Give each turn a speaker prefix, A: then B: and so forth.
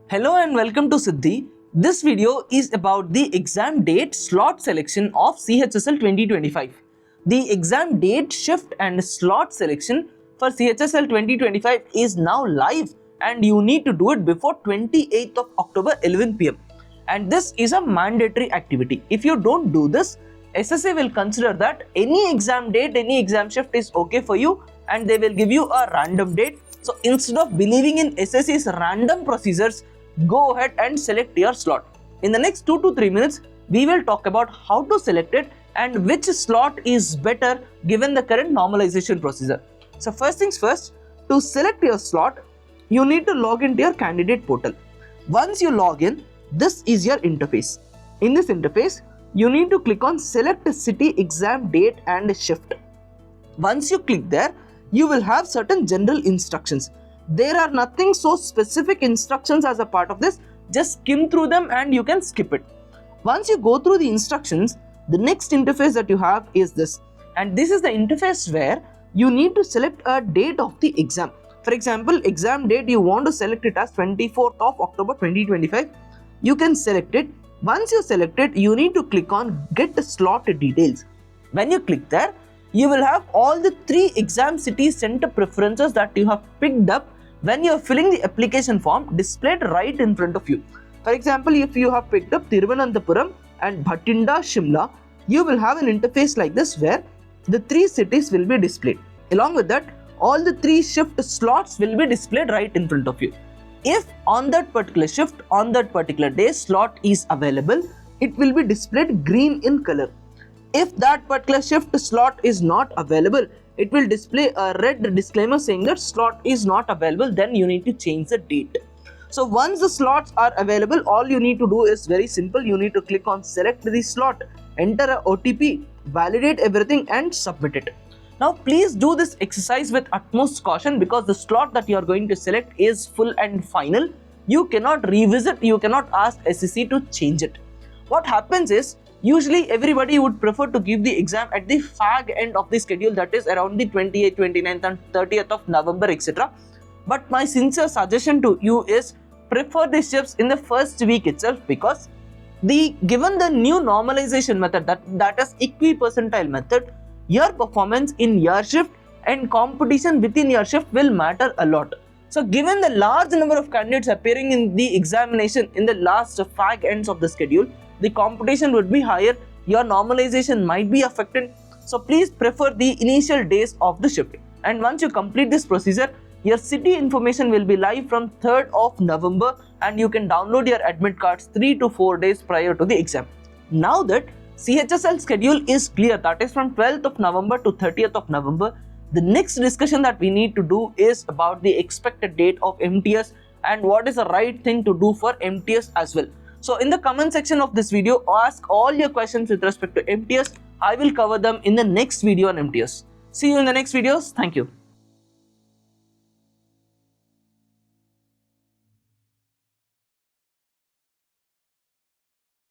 A: Hello and welcome to Siddhi. This video is about the exam date slot selection of CHSL 2025. The exam date shift and slot selection for CHSL 2025 is now live and you need to do it before 28th of October 11 pm. And this is a mandatory activity. If you don't do this, SSC will consider that any exam date, any exam shift is okay for you and they will give you a random date. So instead of believing in SSC's random procedures, go ahead and select your slot. In the next 2 to 3 minutes, we will talk about how to select it and which slot is better given the current normalization procedure. So first things first, to select your slot, you need to log into your candidate portal. Once you log in, this is your interface. In this interface, you need to click on select a city exam date and shift. Once you click there, you will have certain general instructions. There are nothing so specific instructions as a part of this. Just skim through them and you can skip it. Once you go through the instructions, the next interface that you have is this. And this is the interface where you need to select a date of the exam. For example, exam date you want to select it as 24th of October 2025. You can select it. Once you select it, you need to click on get the slot details. When you click there, you will have all the 3 exam city center preferences that you have picked up when you are filling the application form displayed right in front of you. For example, if you have picked up Thiruvananthapuram and Bhatinda, Shimla, you will have an interface like this where the 3 cities will be displayed. Along with that, all the 3 shift slots will be displayed right in front of you. If on that particular shift, on that particular day, slot is available, it will be displayed green in color. If that particular shift slot is not available, it will display a red disclaimer saying that slot is not available, then you need to change the date. So once the slots are available, all you need to do is very simple. You need to click on select the slot, enter a OTP, validate everything and submit it. Now please do this exercise with utmost caution because the slot that you are going to select is full and final. You cannot revisit, you cannot ask SSC to change it. What happens is, usually everybody would prefer to give the exam at the fag end of the schedule, that is around the 28th, 29th and 30th of November, etc. But my sincere suggestion to you is prefer the shifts in the first week itself, because given the new normalization method, that is equi-percentile method, your performance in your shift and competition within your shift will matter a lot. So given the large number of candidates appearing in the examination in the last fag ends of the schedule, the competition would be higher, your normalization might be affected. So please prefer the initial days of the shift. And once you complete this procedure, your city information will be live from 3rd of November and you can download your admit cards 3 to 4 days prior to the exam. Now that CHSL schedule is clear, that is from 12th of November to 30th of November, the next discussion that we need to do is about the expected date of MTS and what is the right thing to do for MTS as well. So in the comment section of this video, ask all your questions with respect to MTS. I will cover them in the next video on MTS. See you in the next videos. Thank you.